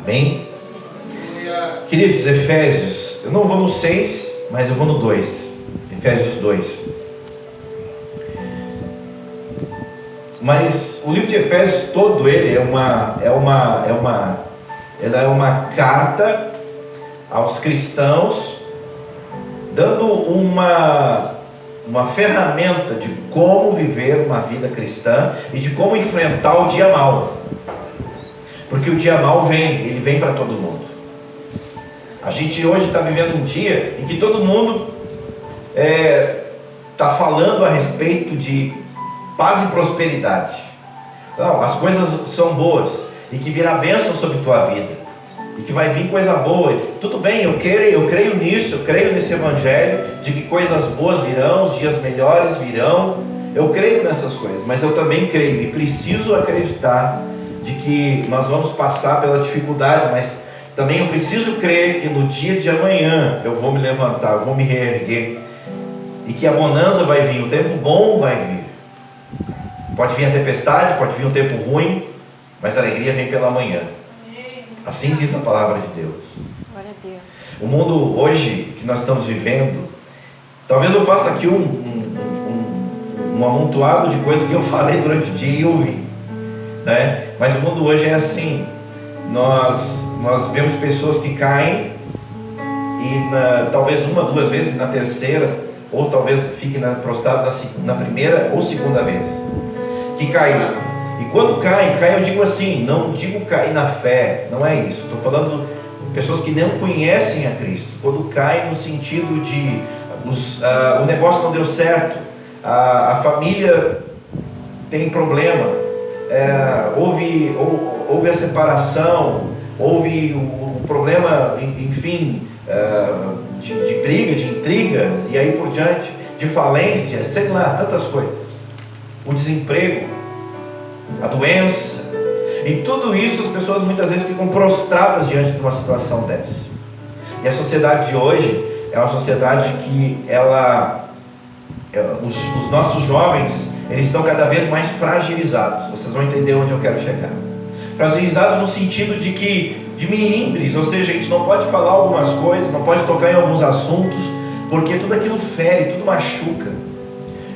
Amém? Queridos, Efésios, eu não vou no 6, mas eu vou no 2. Efésios 2. Mas o livro de Efésios todo ele é uma carta aos cristãos, dando uma ferramenta de como viver uma vida cristã e de como enfrentar o dia mau. Porque o dia mau ele vem para todo mundo. A gente hoje está vivendo um dia em que todo mundo está falando a respeito de paz e prosperidade. Não, as coisas são boas e que virá bênção sobre tua vida e que vai vir coisa boa. Tudo bem, eu creio nisso, eu creio nesse evangelho de que coisas boas virão, os dias melhores virão. Eu creio nessas coisas, mas eu também creio e preciso acreditar de que nós vamos passar pela dificuldade, mas também eu preciso crer que no dia de amanhã eu vou me levantar, eu vou me reerguer e que a bonança vai vir, o tempo bom vai vir. Pode vir a tempestade, pode vir um tempo ruim, mas a alegria vem pela manhã. Assim diz a palavra de Deus. Glória a Deus. O mundo hoje que nós estamos vivendo, talvez eu faça aqui um amontoado de coisas que eu falei durante o dia e ouvi, né? Mas o mundo hoje é assim. Nós vemos pessoas que caem e talvez uma, duas vezes, na terceira, ou talvez fique prostrado na primeira ou segunda vez que caiu. E quando cai, eu digo assim, não digo cair na fé, não é isso. Estou falando de pessoas que não conhecem a Cristo. Quando cai no sentido de o negócio não deu certo, a família tem problema, houve a separação, houve o problema, enfim, de briga, de intriga, e aí por diante, de falência, sei lá, tantas coisas. O desemprego, a doença, e tudo isso as pessoas muitas vezes ficam prostradas diante de uma situação dessa. E a sociedade de hoje é uma sociedade que os nossos jovens, eles estão cada vez mais fragilizados. Vocês vão entender onde eu quero chegar. Fragilizados no sentido de melindres, ou seja, a gente não pode falar algumas coisas, não pode tocar em alguns assuntos, porque tudo aquilo fere, tudo machuca.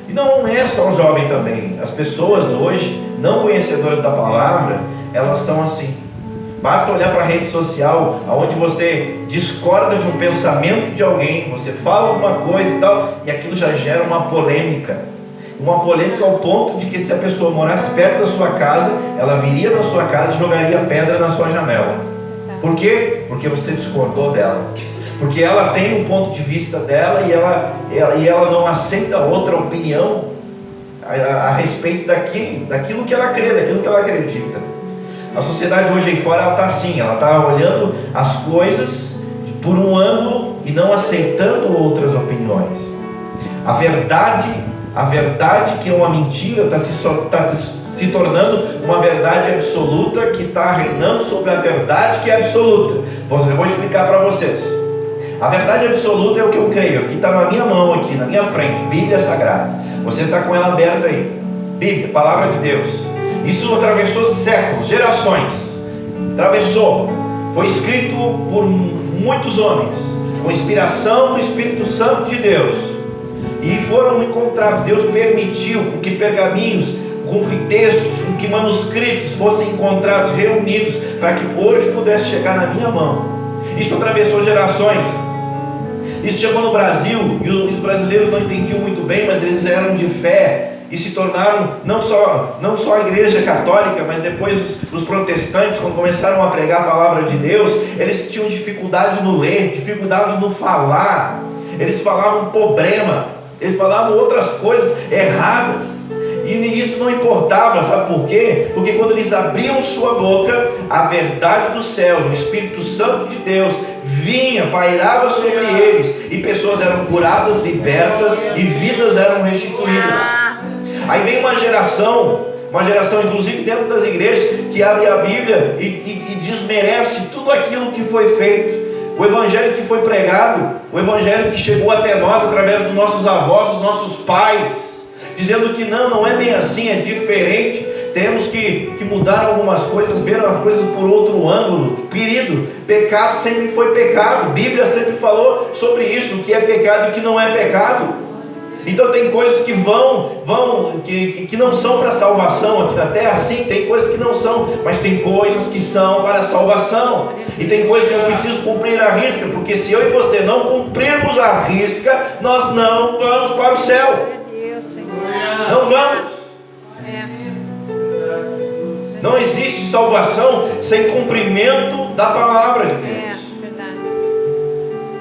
E não é só o jovem também. As pessoas hoje, não conhecedoras da palavra, elas são assim. Basta olhar para a rede social, onde você discorda de um pensamento de alguém, você fala alguma coisa e tal, e aquilo já gera uma polêmica. Uma polêmica ao ponto de que se a pessoa morasse perto da sua casa, ela viria na sua casa e jogaria pedra na sua janela. Por quê? Porque você discordou dela. Porque ela tem um ponto de vista dela e ela não aceita outra opinião a respeito daquilo que ela crê, daquilo que ela acredita. A sociedade hoje aí fora, ela está assim, ela está olhando as coisas por um ângulo e não aceitando outras opiniões. A verdade que é uma mentira está se tornando uma verdade absoluta, que está reinando sobre a verdade que é absoluta. Eu vou explicar para vocês. A verdade absoluta é o que eu creio, que está na minha mão aqui, na minha frente, Bíblia Sagrada. Você está com ela aberta aí. Bíblia, Palavra de Deus. Isso atravessou séculos, gerações. Atravessou. Foi escrito por muitos homens, com inspiração do Espírito Santo de Deus. E foram encontrados. Deus permitiu com que pergaminhos, com que textos, com que manuscritos fossem encontrados, reunidos, para que hoje pudesse chegar na minha mão. Isso atravessou gerações. Isso chegou no Brasil, e os brasileiros não entendiam muito bem, mas eles eram de fé e se tornaram não só a igreja católica, mas depois os protestantes, quando começaram a pregar a palavra de Deus, eles tinham dificuldade no ler, dificuldade no falar. Eles falavam problema, eles falavam outras coisas erradas, e isso não importava. Sabe por quê? Porque quando eles abriam sua boca, a verdade dos céus, o Espírito Santo de Deus vinha, pairava sobre eles, e pessoas eram curadas, libertas, e vidas eram restituídas. Aí vem uma geração inclusive dentro das igrejas, que abre a Bíblia e desmerece tudo aquilo que foi feito. O evangelho que foi pregado, o evangelho que chegou até nós através dos nossos avós, dos nossos pais, dizendo que não é bem assim, é diferente, temos que mudar algumas coisas, ver as coisas por outro ângulo. Querido, pecado sempre foi pecado. A Bíblia sempre falou sobre isso, o que é pecado e o que não é pecado. Então tem coisas que que não são para salvação aqui na terra. Sim, tem coisas que não são, mas tem coisas que são para salvação. E tem coisas que eu preciso cumprir à risca, porque se eu e você não cumprirmos a risca, nós não vamos para o céu. Não vamos. Não existe salvação sem cumprimento da palavra de Deus.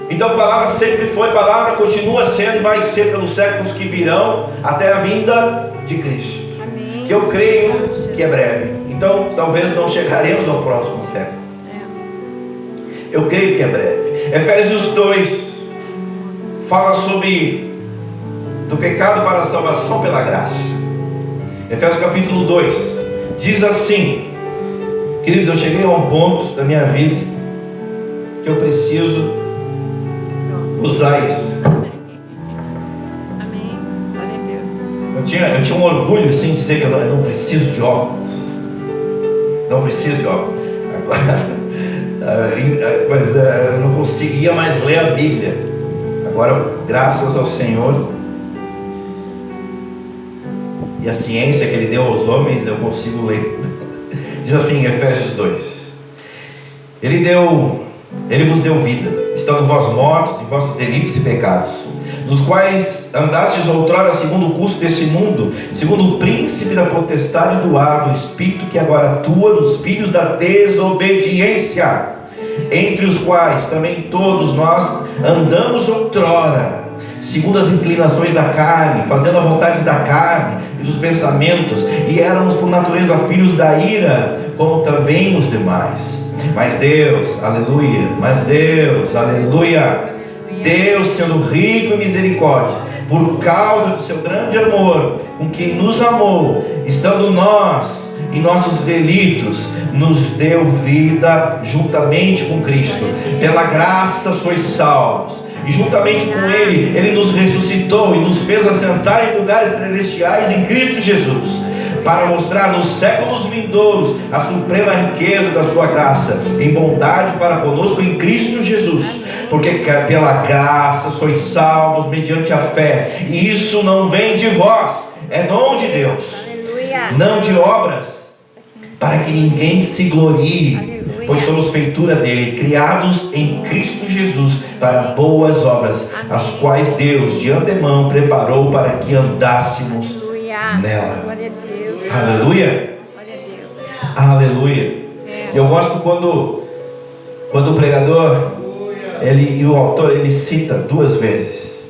Então a palavra sempre foi palavra, continua sendo e vai ser pelos séculos que virão, até a vinda de Cristo. Amém. Que eu creio que é breve. Então talvez não chegaremos ao próximo século. Eu creio que é breve. Efésios 2 fala sobre do pecado para a salvação pela graça. Efésios capítulo 2 diz assim: queridos, eu cheguei a um ponto da minha vida que eu preciso usar isso. Amém. Glória a Deus. Eu tinha um orgulho assim de dizer que eu não preciso de óculos. Não preciso de óculos. Mas eu não conseguia mais ler a Bíblia. Agora, graças ao Senhor e a ciência que Ele deu aos homens, eu consigo ler. Diz assim em Efésios 2: Ele vos deu vida, estando vós mortos em vossos delitos e pecados, dos quais andastes outrora segundo o curso desse mundo, segundo o príncipe da potestade do ar, do espírito que agora atua nos filhos da desobediência, entre os quais também todos nós andamos outrora, segundo as inclinações da carne, fazendo a vontade da carne e dos pensamentos, e éramos por natureza filhos da ira, como também os demais. Mas Deus, aleluia, Deus, sendo rico em misericórdia, por causa do seu grande amor, com que nos amou, estando nós em nossos delitos, nos deu vida juntamente com Cristo. Pela graça sois salvos, e juntamente com Ele nos ressuscitou e nos fez assentar em lugares celestiais em Cristo Jesus, para mostrar nos séculos vindouros a suprema riqueza da sua graça, em bondade para conosco em Cristo Jesus. Porque pela graça sois salvos mediante a fé, e isso não vem de vós, é dom de Deus, não de obras, para que ninguém se glorie, pois somos feitura dele, criados em Cristo Jesus para boas obras, as quais Deus de antemão preparou para que andássemos nela. Aleluia. Aleluia. Eu gosto quando o pregador e o autor ele cita duas vezes: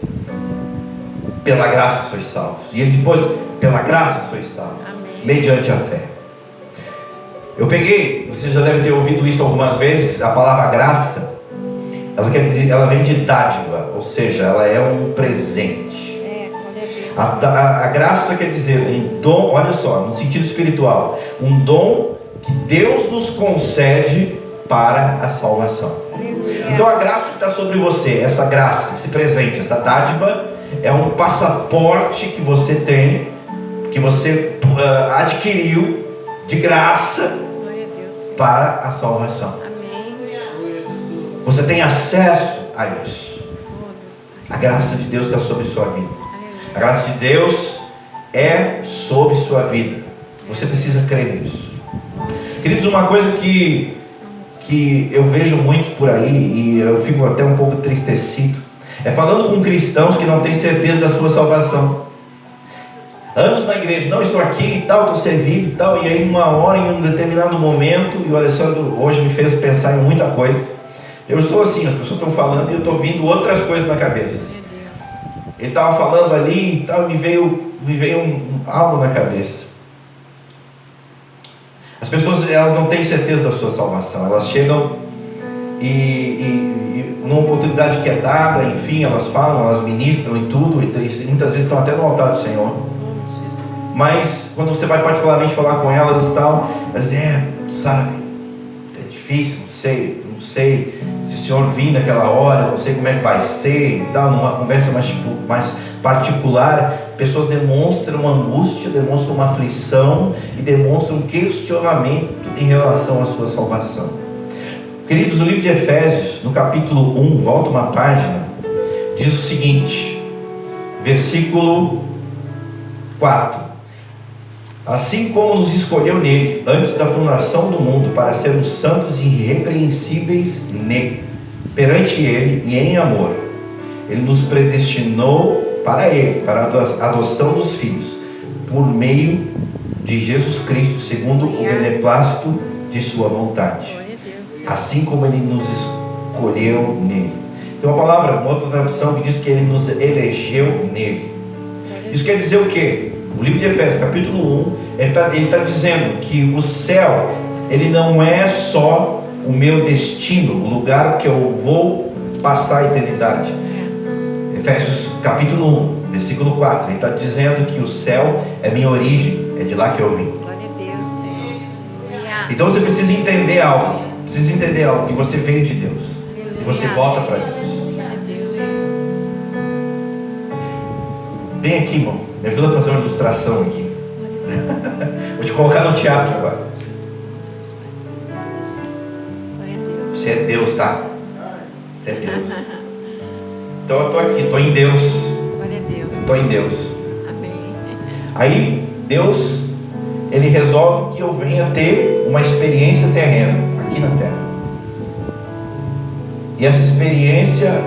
pela graça sois salvos, e ele depois, pela graça sois salvos, mediante a fé. Eu peguei, você já deve ter ouvido isso algumas vezes, a palavra graça, ela quer dizer, ela vem de dádiva, ou seja, ela é um presente. A graça quer dizer um dom, olha só, no sentido espiritual, um dom que Deus nos concede para a salvação. Então a graça que está sobre você, essa graça, esse presente, essa dádiva, é um passaporte que você tem, que você adquiriu de graça para a salvação. Você tem acesso a isso. A graça de Deus está sobre sua vida. A graça de Deus é sobre sua vida. Você precisa crer nisso. Queridos, uma coisa que eu vejo muito por aí, e eu fico até um pouco entristecido, é falando com cristãos que não têm certeza da sua salvação. Anos na igreja, não, estou aqui e tal, estou servindo e tal, e aí numa hora, em um determinado momento, e o Alessandro hoje me fez pensar em muita coisa. Eu sou assim, as pessoas estão falando e eu estou ouvindo outras coisas na cabeça. Ele estava falando ali e tal, me veio algo na cabeça. As pessoas, elas não têm certeza da sua salvação. Elas chegam e numa oportunidade que é dada, enfim, elas falam, elas ministram e tudo, e muitas vezes estão até no altar do Senhor. Mas quando você vai particularmente falar com elas e tal, elas dizem, sabe, é difícil, não sei se Senhor vir naquela hora, não sei como é que vai ser, tal, numa conversa mais particular, pessoas demonstram angústia, demonstram uma aflição e demonstram um questionamento em relação à sua salvação. Queridos, o livro de Efésios, no capítulo 1, volta uma página, diz o seguinte, versículo 4: assim como nos escolheu nele, antes da fundação do mundo, para sermos santos e irrepreensíveis nele, perante ele e em amor, ele nos predestinou para ele, para a adoção dos filhos, por meio de Jesus Cristo, segundo o beneplácito de sua vontade, assim como ele nos escolheu nele. Tem uma palavra, uma outra tradução que diz que ele nos elegeu nele. Isso quer dizer o quê? O livro de Efésios, capítulo 1, ele está dizendo que o céu, ele não é só o meu destino, o lugar que eu vou passar a eternidade. Efésios capítulo 1, versículo 4, ele está dizendo que o céu é minha origem, é de lá que eu vim. Então você precisa entender algo, que você veio de Deus, e você volta para Deus. Vem aqui, irmão, me ajuda a fazer uma ilustração aqui. Vou te colocar no teatro agora. Você é Deus, tá? Você é Deus. Então eu estou aqui, estou em Deus. Estou em Deus. Amém. Aí Deus, ele resolve que eu venha ter uma experiência terrena aqui na terra. E essa experiência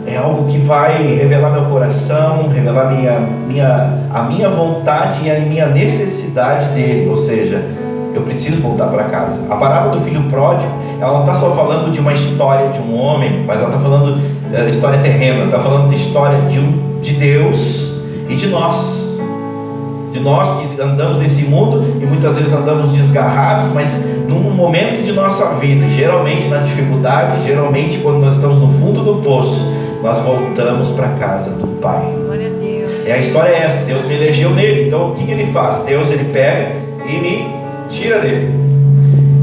é algo que vai revelar meu coração, revelar a minha vontade e a minha necessidade dele. Ou seja, eu preciso voltar para casa. A parábola do filho pródigo, ela não está só falando de uma história de um homem, mas ela está falando da história terrena, ela está falando da história de Deus e de nós. De nós que andamos nesse mundo e muitas vezes andamos desgarrados, mas num momento de nossa vida, geralmente na dificuldade, geralmente quando nós estamos no fundo do poço, nós voltamos para a casa do Pai. Glória a Deus. E a história é essa: Deus me elegeu nele. Então o que ele faz? Deus, ele pega e me tira dele.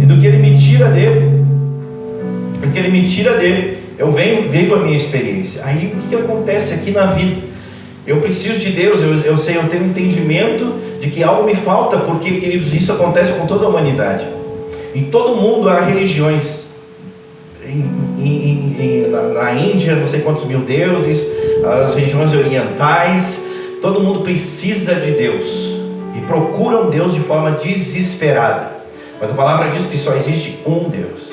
E do que ele me tira dele, eu venho a minha experiência. Aí o que acontece aqui na vida? Eu preciso de Deus, eu sei, eu tenho entendimento de que algo me falta, porque, queridos, isso acontece com toda a humanidade. Em todo mundo há religiões. Na Índia, não sei quantos mil deuses, as religiões orientais, todo mundo precisa de Deus e procura um Deus de forma desesperada. Mas a palavra diz que só existe um Deus.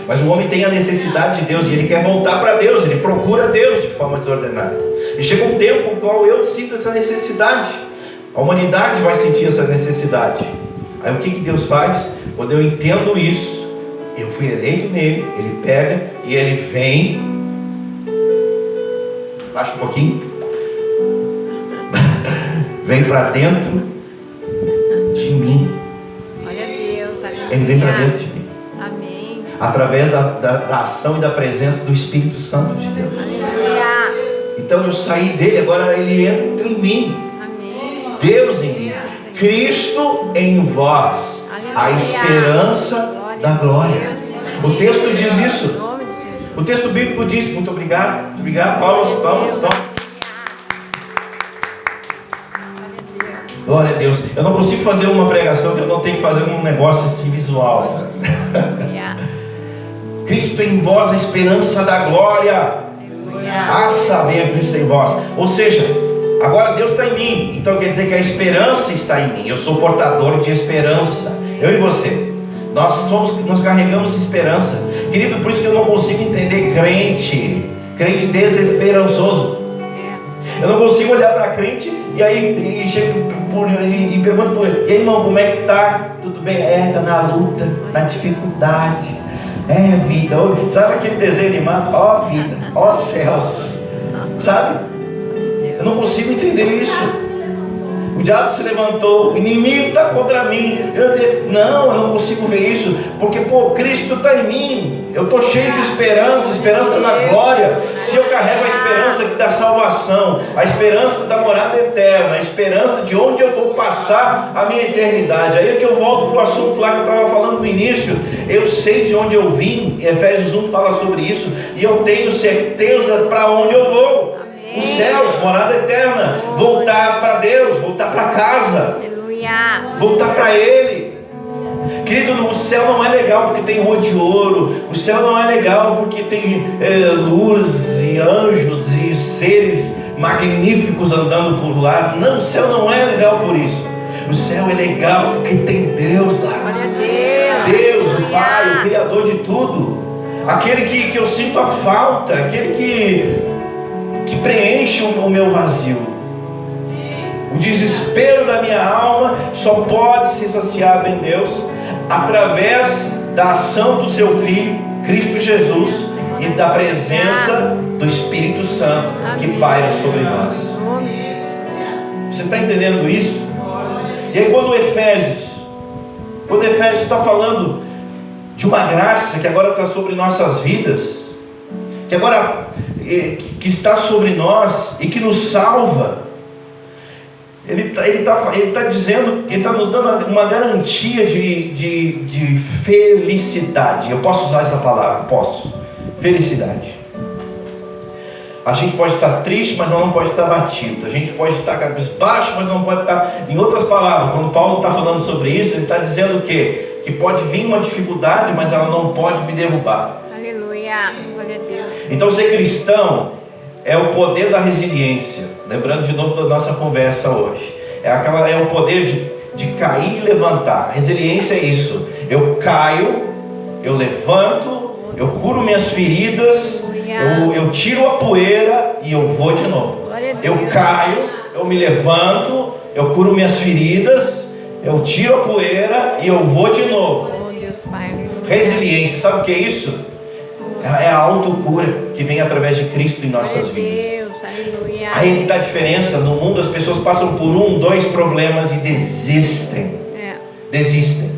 Mas o homem tem a necessidade de Deus e ele quer voltar para Deus, ele procura Deus de forma desordenada. E chega um tempo no qual eu sinto essa necessidade, a humanidade vai sentir essa necessidade. Aí o que Deus faz? Quando eu entendo isso, eu fui eleito nele, ele pega e ele vem, baixa um pouquinho, vem para dentro de mim. Glória a Deus, aleluia. Ele vem para dentro de mim. Amém. Através da ação e da presença do Espírito Santo de Deus. Aleluia. Então eu saí dele, agora ele entra em mim. Amém. Deus em mim. Cristo em vós. Aleluia. A esperança da glória. O texto diz isso. Em nome de Jesus. O texto bíblico diz, muito obrigado. Obrigado, Paulo. Glória a Deus. Eu não consigo fazer uma pregação que eu não tenho que fazer um negócio assim visual. Cristo em vós, a esperança da glória. A saber, Cristo em vós. Ou seja, agora Deus está em mim. Então quer dizer que a esperança está em mim. Eu sou portador de esperança. Eu e você. Nós carregamos esperança. Querido, por isso que eu não consigo entender crente desesperançoso. Eu não consigo olhar para crente e aí e pergunto por ele: e aí, irmão, como é que tá? Tudo bem? Está na luta, na dificuldade. Vida. Sabe aquele desenho animado? Ó vida, ó céus. Sabe? Eu não consigo entender isso. O diabo se levantou, o inimigo está contra mim. Eu não consigo ver isso, porque Cristo está em mim. Eu estou cheio de esperança na glória. se eu carrego a esperança da salvação, a esperança da morada eterna, a esperança de onde eu vou passar a minha eternidade, aí é que eu volto para o assunto lá que eu estava falando no início. Eu sei de onde eu vim, Efésios 1 fala sobre isso, e eu tenho certeza para onde eu vou. Amém. Os céus, morada eterna, voltar para Deus, voltar para casa, Aleluia. voltar para Ele. Querido, o céu não é legal porque tem rua de ouro, o céu não é legal porque tem luz e anjos e seres magníficos andando por lá. Não, o céu não é legal por isso. O céu é legal porque tem Deus lá. Glória a Deus. Deus, o Pai, o Criador de tudo, aquele que eu sinto a falta, aquele que preenche o meu vazio. O desespero da minha alma só pode se saciar em Deus através da ação do seu Filho, Cristo Jesus, e da presença do Espírito Santo que paira sobre nós. Você está entendendo isso? E aí quando Efésios está falando de uma graça que agora está sobre nossas vidas, que agora que está sobre nós e que nos salva, Ele está dizendo, Ele está nos dando uma garantia de felicidade. Eu posso usar essa palavra? Posso. Felicidade. A gente pode estar triste, mas não pode estar batido. A gente pode estar cabisbaixo, mas não pode estar... Em outras palavras, quando Paulo está falando sobre isso, ele está dizendo o quê? Que pode vir uma dificuldade, mas ela não pode me derrubar. Aleluia. Glória a Deus. Então ser cristão é o poder da resiliência. Lembrando de novo da nossa conversa hoje, é o poder de cair e levantar. Resiliência é isso: eu caio, eu levanto, eu curo minhas feridas, eu tiro a poeira e eu vou de novo. Eu caio, eu me levanto, eu curo minhas feridas, eu tiro a poeira e eu vou de novo. Resiliência, sabe o que é isso? É a autocura que vem através de Cristo em nossas vidas. Aí que está a diferença. No mundo as pessoas passam por 1, 2 problemas e desistem. Desistem.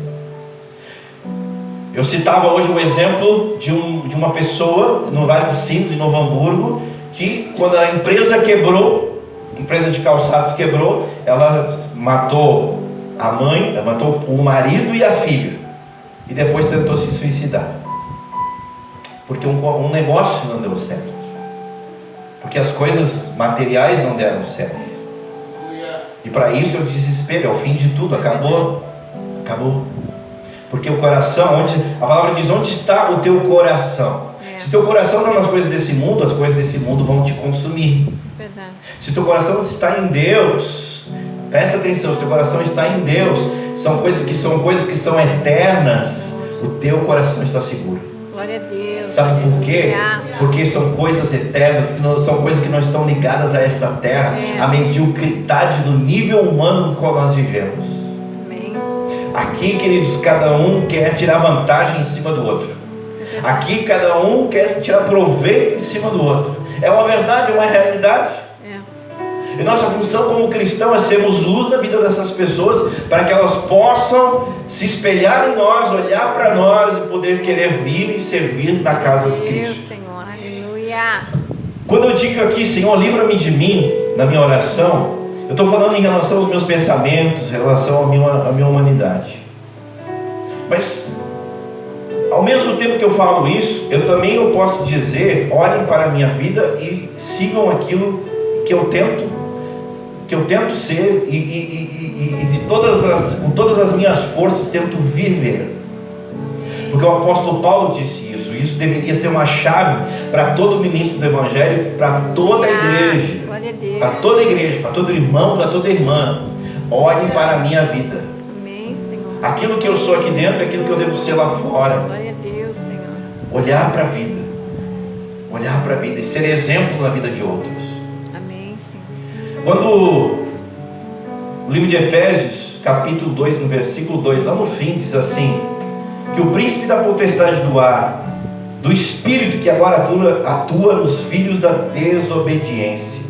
Eu citava hoje um exemplo de uma pessoa no Vale dos Sinos, em Novo Hamburgo, que quando a empresa quebrou, a empresa de calçados quebrou, ela matou a mãe, ela matou o marido e a filha, e depois tentou se suicidar. Porque um negócio não deu certo. Porque as coisas materiais não deram certo. E para isso é o desespero, é o fim de tudo, acabou. Porque o coração, a palavra diz, onde está o teu coração? Se teu coração está nas coisas desse mundo, as coisas desse mundo vão te consumir. Verdade. Se teu coração está em Deus, presta atenção, se teu coração está em Deus, são coisas que são eternas, o teu coração está seguro. Glória a Deus. Sabe por quê? Porque são coisas eternas, são coisas que não estão ligadas a esta terra, a mediocridade do nível humano no qual nós vivemos. Amém. Aqui, queridos, cada um quer tirar vantagem em cima do outro. Aqui cada um quer tirar proveito em cima do outro. É uma verdade, é uma realidade. E nossa função como cristão é sermos luz na vida dessas pessoas, para que elas possam se espelhar em nós, olhar para nós e poder querer vir e servir na casa de Cristo. Senhor, aleluia. Quando eu digo aqui, Senhor, livra-me de mim, na minha oração, eu estou falando em relação aos meus pensamentos, em relação à minha humanidade. Mas, ao mesmo tempo que eu falo isso, eu posso dizer, olhem para a minha vida e sigam aquilo que eu tento ser e com todas as minhas forças tento viver. Porque o apóstolo Paulo disse isso deveria ser uma chave para todo ministro do Evangelho, para toda a igreja, para toda a igreja, para todo irmão, para toda irmã. Olhem para a minha vida. Amém, Senhor. Aquilo que eu sou aqui dentro é aquilo que eu devo ser lá fora. Glória a Deus, Senhor. Olhar para a vida e ser exemplo na vida de outros. Quando o livro de Efésios, capítulo 2, no versículo 2, lá no fim, diz assim: que o príncipe da potestade do ar, do espírito que agora atua nos filhos da desobediência.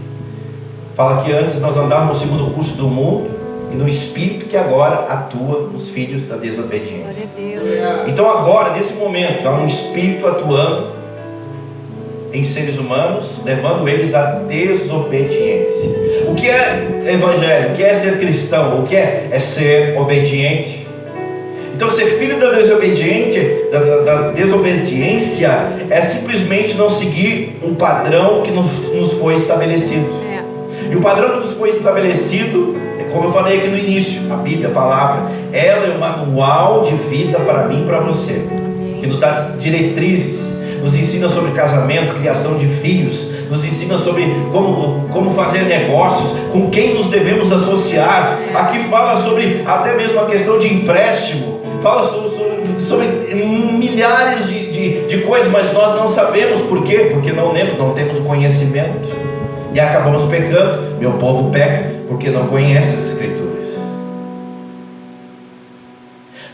Fala que antes nós andávamos segundo o curso do mundo, e no espírito que agora atua nos filhos da desobediência. Glória a Deus. Então agora, nesse momento, há um espírito atuando em seres humanos, levando eles à desobediência. O que é evangelho? O que é ser cristão? O que é ser obediente? Então, ser filho da desobediência é simplesmente não seguir um padrão que nos foi estabelecido. E o padrão que nos foi estabelecido, como eu falei aqui no início, a Bíblia, a palavra, ela é um manual de vida para mim e para você, que nos dá diretrizes, nos ensina sobre casamento, criação de filhos, nos ensina sobre como fazer negócios, com quem nos devemos associar. Aqui fala sobre até mesmo a questão de empréstimo, fala sobre milhares de coisas, mas nós não sabemos por quê, porque não lemos, não temos conhecimento, e acabamos pecando. Meu povo peca porque não conhece as Escrituras.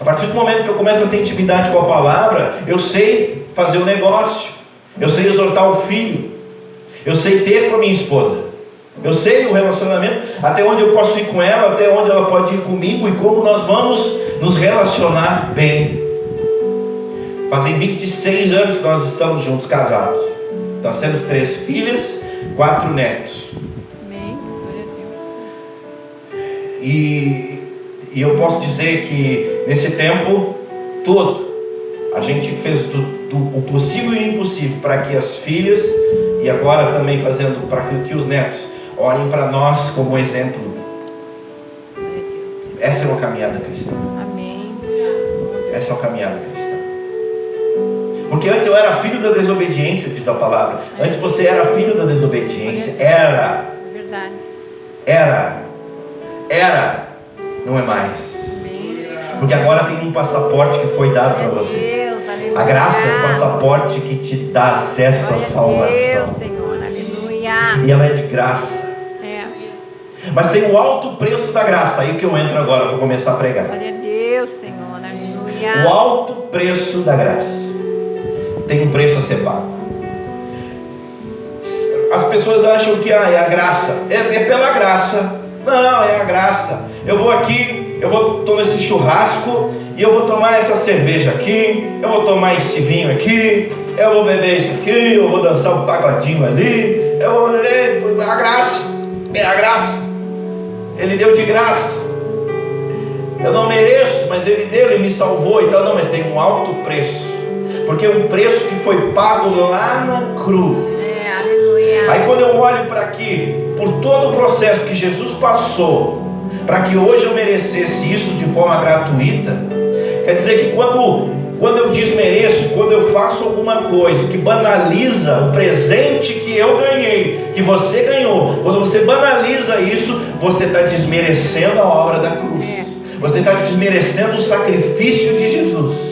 A partir do momento que eu começo a ter intimidade com a palavra, eu sei fazer o negócio, eu sei exortar o filho, eu sei ter com a minha esposa, eu sei o relacionamento, até onde eu posso ir com ela, até onde ela pode ir comigo, e como nós vamos nos relacionar bem. Fazem 26 anos que nós estamos juntos, casados. Nós temos 3 filhas, 4 netos. Amém. Glória a Deus. E eu posso dizer que nesse tempo todo, a gente fez o possível e o impossível para que as filhas, e agora também fazendo para que os netos olhem para nós como exemplo. Glória a Deus. Essa é uma caminhada cristã. Amém. Essa é uma caminhada cristã. Porque antes eu era filho da desobediência, diz a palavra. Antes você era filho da desobediência. Era. Verdade. Era. Não é mais. Amém. Porque agora tem um passaporte que foi dado para Glória a você. Deus. Aleluia. A graça é o passaporte que te dá acesso à Glória a Deus, salvação. Senhor. Aleluia. E ela é de graça. É. Mas tem o alto preço da graça. Aí que eu entro agora para começar a pregar. Glória a Deus, Senhor. Aleluia. O alto preço da graça. Tem um preço a ser pago. As pessoas acham que é a graça. É pela graça. Não, é a graça. Eu vou aqui, eu vou tomar esse churrasco, e eu vou tomar essa cerveja aqui, eu vou tomar esse vinho aqui, eu vou beber isso aqui, eu vou dançar um pagodinho ali, eu vou beber a graça. É a graça. Ele deu de graça. Eu não mereço, mas Ele deu, Ele me salvou. Então não, mas tem um alto preço. Porque é um preço que foi pago lá na cruz. Aleluia. Aí quando eu olho para aqui, por todo o processo que Jesus passou, para que hoje eu merecesse isso de forma gratuita, quer dizer que quando eu desmereço, quando eu faço alguma coisa que banaliza o presente que eu ganhei, que você ganhou, quando você banaliza isso, você está desmerecendo a obra da cruz. Você está desmerecendo o sacrifício de Jesus.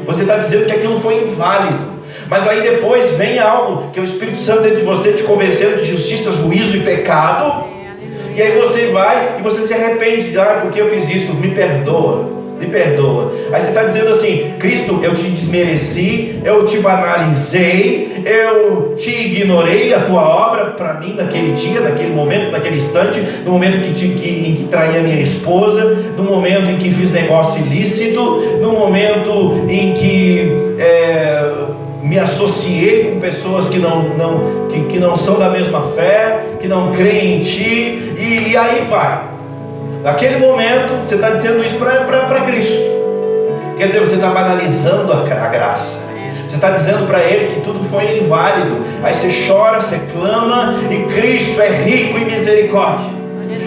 Você está dizendo que aquilo foi inválido. Mas aí depois vem algo que é o Espírito Santo dentro de você te convencendo de justiça, juízo e pecado. E aí você vai e você se arrepende. Porque eu fiz isso, me perdoa. Me perdoa. Aí você está dizendo assim: Cristo, eu te desmereci, eu te banalizei, eu te ignorei a tua obra para mim naquele dia, naquele momento, naquele instante, no momento em que traí a minha esposa, no momento em que fiz negócio ilícito, no momento em que me associei com pessoas que não são da mesma fé, que não creem em ti, e aí vai. Naquele momento, você está dizendo isso para Cristo. Quer dizer, você está banalizando a graça. Você está dizendo para Ele que tudo foi inválido. Aí você chora, você clama, e Cristo é rico em misericórdia.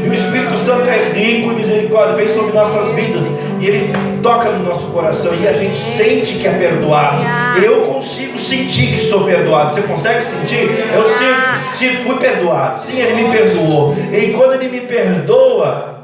E o Espírito Santo é rico em misericórdia, vem sobre nossas vidas. E Ele toca no nosso coração e a gente sente que é perdoado. Eu consigo sentir que sou perdoado. Você consegue sentir? Eu sinto, fui perdoado. Sim, Ele me perdoou. E quando Ele me perdoa,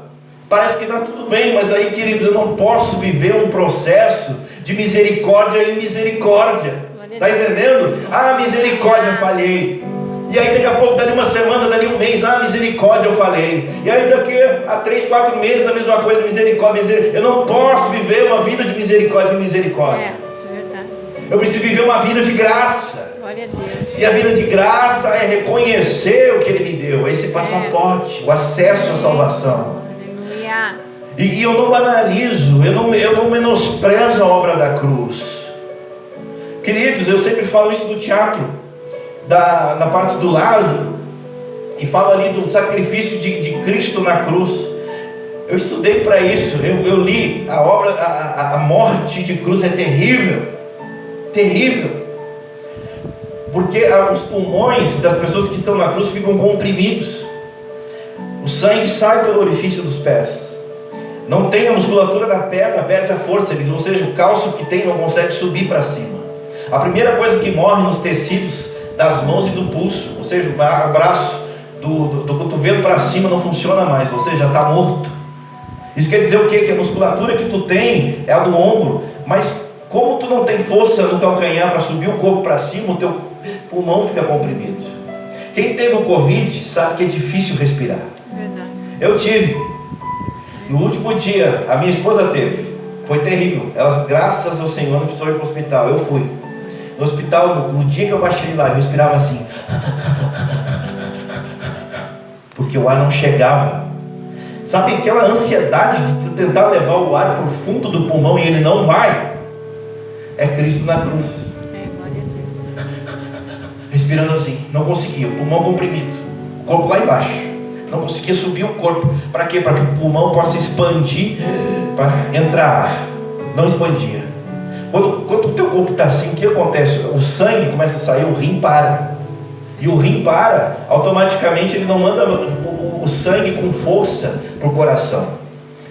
parece que está tudo bem, mas aí, queridos, eu não posso viver um processo de misericórdia em misericórdia. Está entendendo? Misericórdia, falhei. E aí daqui a pouco, dali uma semana, dali um mês, misericórdia, eu falei. E aí daqui a 3, 4 meses, a mesma coisa, misericórdia. Eu não posso viver uma vida de misericórdia em misericórdia. Verdade. Eu preciso viver uma vida de graça. Glória a Deus. E a vida de graça é reconhecer o que Ele me deu, esse passaporte, o acesso à salvação. E eu não banalizo, eu não menosprezo a obra da cruz. Queridos, eu sempre falo isso no teatro. na parte do Lázaro, e fala ali do sacrifício de Cristo na cruz. Eu estudei para isso, eu li a obra, a morte de cruz é terrível, terrível, porque os pulmões das pessoas que estão na cruz ficam comprimidos, o sangue sai pelo orifício dos pés, não tem a musculatura da perna, perde a força, ou seja, o cálcio que tem não consegue subir para cima. A primeira coisa que morre nos tecidos das mãos e do pulso, ou seja, o braço do cotovelo para cima não funciona mais, ou seja, está morto. Isso quer dizer o quê? Que a musculatura que tu tem é a do ombro, mas como tu não tem força no calcanhar para subir o corpo para cima, o teu pulmão fica comprimido. Quem teve o Covid sabe que é difícil respirar. Verdade. Eu tive. No último dia, a minha esposa teve. Foi terrível. Ela, graças ao Senhor, não precisou ir para o hospital. Eu fui. No hospital, no dia que eu baixei lá, eu respirava assim. Porque o ar não chegava. Sabe aquela ansiedade de tentar levar o ar para o fundo do pulmão e ele não vai? É Cristo na cruz. Glória a Deus. Respirando assim, não conseguia, o pulmão comprimido, o corpo lá embaixo, não conseguia subir o corpo. Para quê? Para que o pulmão possa expandir, para entrar ar. Não expandia. Quando o teu corpo está assim, o que acontece? O sangue começa a sair, o rim para. E o rim para, automaticamente ele não manda o sangue com força para o coração.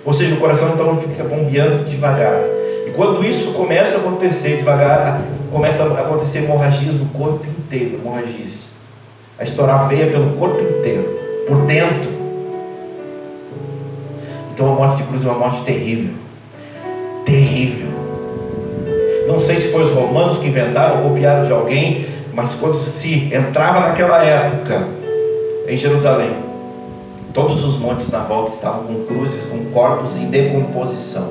Ou seja, o coração então fica bombeando devagar. E quando isso começa a acontecer devagar, começa a acontecer hemorragias no corpo inteiro, hemorragias. A estourar veia pelo corpo inteiro, por dentro. Então a morte de cruz é uma morte terrível. Terrível. Não sei se foi os romanos que inventaram ou copiaram de alguém, mas quando se entrava naquela época em Jerusalém, todos os montes na volta estavam com cruzes, com corpos em decomposição,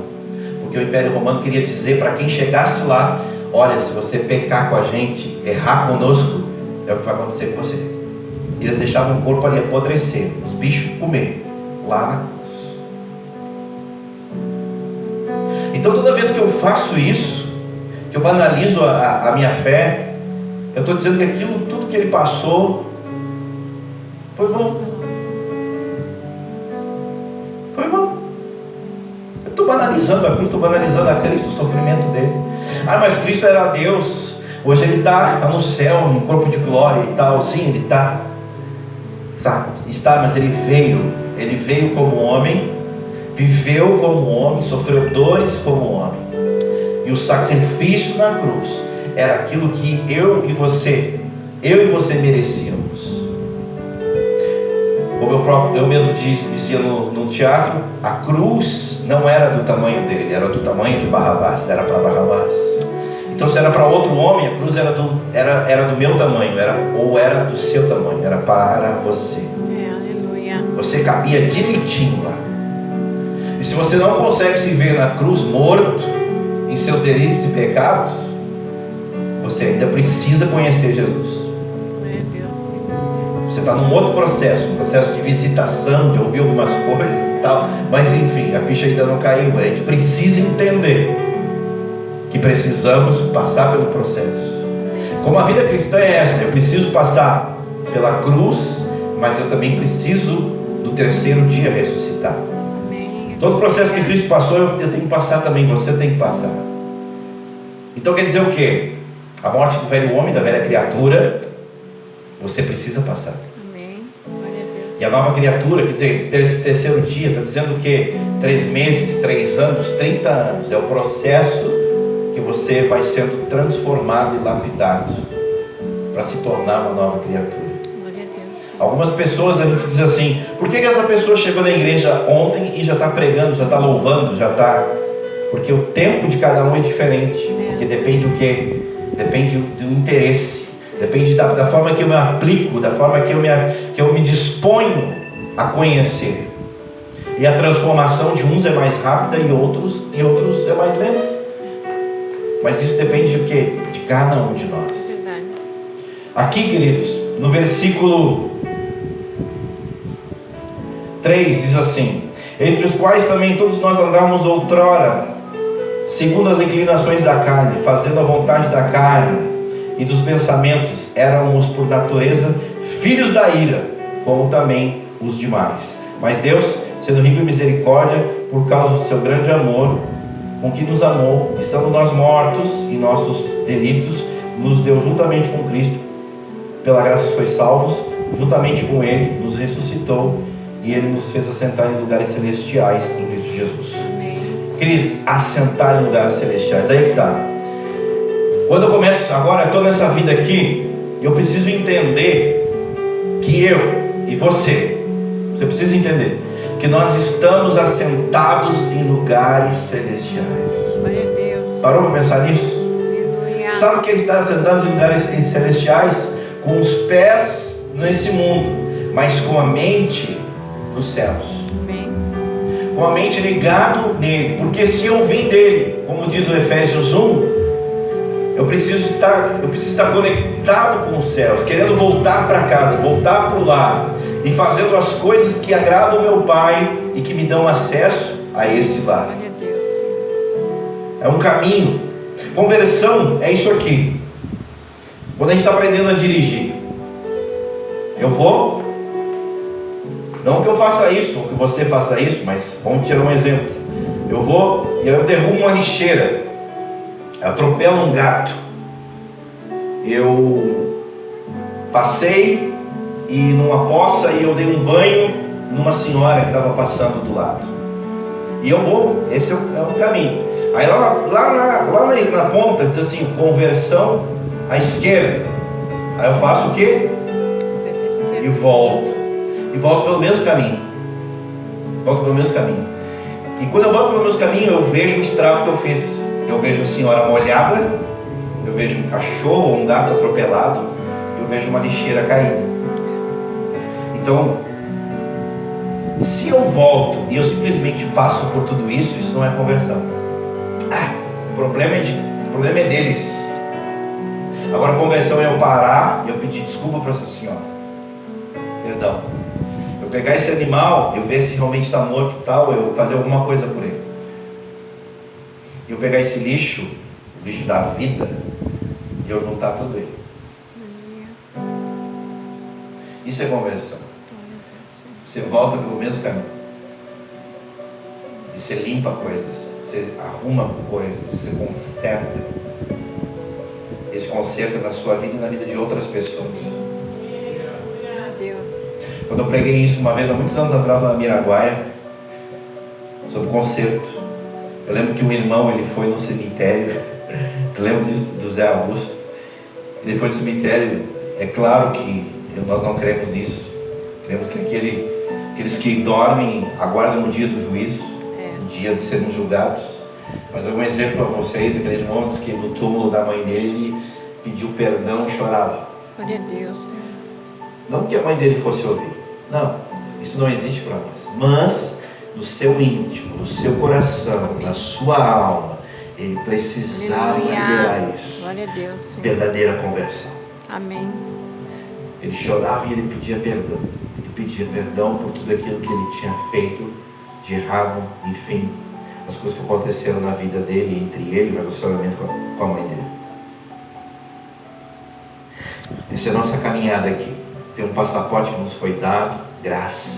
porque o Império Romano queria dizer para quem chegasse lá: olha, se você pecar com a gente, errar conosco, é o que vai acontecer com você. Eles deixavam o corpo ali apodrecer, os bichos comer lá na cruz. Então toda vez que eu faço isso, que eu banalizo a minha fé, eu estou dizendo que aquilo, tudo que ele passou, foi bom. Foi bom. Eu estou banalizando a cruz, estou banalizando a Cristo, o sofrimento dele. Ah, mas Cristo era Deus. Hoje ele está no céu, em corpo de glória e tal. Sim, ele está. Está, mas ele veio como homem, viveu como homem, sofreu dores como homem. E o sacrifício na cruz era aquilo que eu e você merecíamos. Como eu mesmo dizia no teatro, a cruz não era do tamanho dele, era do tamanho de Barrabás, era para Barrabás. Então se era para outro homem, a cruz era do meu tamanho, ou era do seu tamanho, era para você. Aleluia. Você cabia direitinho lá. E se você não consegue se ver na cruz morto, em seus delitos e pecados, você ainda precisa conhecer Jesus. Você está num outro processo, um processo de visitação, de ouvir algumas coisas e tal, mas enfim, a ficha ainda não caiu. A gente precisa entender que precisamos passar pelo processo. Como a vida cristã é essa, eu preciso passar pela cruz, mas eu também preciso do terceiro dia ressuscitar. Todo o processo que Cristo passou, eu tenho que passar também, você tem que passar. Então quer dizer o quê? A morte do velho homem, da velha criatura, você precisa passar. Amém. Glória a Deus. E a nova criatura, quer dizer, terceiro dia, está dizendo o quê? 3 meses, 3 anos, 30 anos. É o processo que você vai sendo transformado e lapidado para se tornar uma nova criatura. Glória a Deus. Algumas pessoas a gente diz assim: por que essa pessoa chegou na igreja ontem e já está pregando, já está louvando, já está... Porque o tempo de cada um é diferente. Porque depende do quê? Depende do interesse. Depende da forma que eu me aplico, da forma que eu me disponho a conhecer. E a transformação de uns é mais rápida e outros é mais lenta. Mas isso depende de quê? De cada um de nós. Verdade. Aqui, queridos, no versículo 3 diz assim: entre os quais também todos nós andávamos outrora, segundo as inclinações da carne, fazendo a vontade da carne e dos pensamentos éramos por natureza filhos da ira, como também os demais. Mas Deus, sendo rico em misericórdia, por causa do seu grande amor, com que nos amou, estando nós mortos em nossos delitos, nos deu juntamente com Cristo, pela graça sois salvos, juntamente com Ele nos ressuscitou, e Ele nos fez assentar em lugares celestiais em Cristo Jesus. Amém. Queridos, assentar em lugares celestiais, aí que está. Quando eu começo, agora eu estou nessa vida aqui, eu preciso entender que eu e você precisa entender que nós estamos assentados em lugares celestiais. Glória a Deus. Parou para pensar nisso? Aleluia. Sabe o que é estar assentados em lugares celestiais? Com os pés nesse mundo, mas com a mente nos céus. Amém. Com a mente ligado nele, porque se eu vim dele, como diz o Efésios 1, eu preciso estar conectado com os céus, querendo voltar para casa, voltar para o lar, e fazendo as coisas que agradam o meu Pai e que me dão acesso a esse lar. Glória a Deus. É um caminho. Conversão é isso aqui. Quando a gente está aprendendo a dirigir, eu vou, não que eu faça isso, ou que você faça isso, mas vamos tirar um exemplo. Eu vou e eu derrubo uma lixeira, eu atropelo um gato, eu passei e numa poça e eu dei um banho numa senhora que estava passando do lado, e eu vou, esse é um caminho. Aí lá na ponta diz assim, conversão à esquerda. Aí eu faço o quê? E volto pelo mesmo caminho. E quando eu volto pelo mesmo caminho, eu vejo o estrago que eu fiz. Eu vejo a senhora molhada, eu vejo um cachorro ou um gato atropelado, eu vejo uma lixeira caída. Então, se eu volto e eu simplesmente passo por tudo isso, isso não é conversão. O problema é deles. Agora, conversão é eu parar e eu pedir desculpa para essa senhora. Perdão. Eu pegar esse animal, eu ver se realmente está morto e tal, eu fazer alguma coisa por ele. Eu pegar esse lixo, o lixo da vida, e eu juntar tudo ele. Isso é conversão. Você volta pelo mesmo caminho. E você limpa coisas. Você arruma coisas. Você conserta. Esse conserto é na sua vida e na vida de outras pessoas. Deus. Quando eu preguei isso uma vez, há muitos anos atrás, na Miraguaia, sobre conserto, eu lembro que um irmão, ele foi no cemitério. Tu lembra disso? Do Zé Augusto. Ele foi no cemitério. É claro que nós não cremos nisso. Cremos que aqueles que dormem aguardam o dia do juízo, o dia de sermos julgados. Mas um exemplo para vocês, aquele irmão diz que no túmulo da mãe dele pediu perdão e chorava. Glória a Deus. Não que a mãe dele fosse ouvir. Não, isso não existe para nós. Mas no seu íntimo, no seu coração, na sua alma, ele precisava liberar isso. Glória a Deus. Senhor. Verdadeira conversão. Amém. Ele chorava e ele pedia perdão. Ele pedia perdão por tudo aquilo que ele tinha feito de errado, enfim, as coisas que aconteceram na vida dele, entre ele e o relacionamento com a mãe dele. Essa é a nossa caminhada aqui. Tem um passaporte que nos foi dado, graça.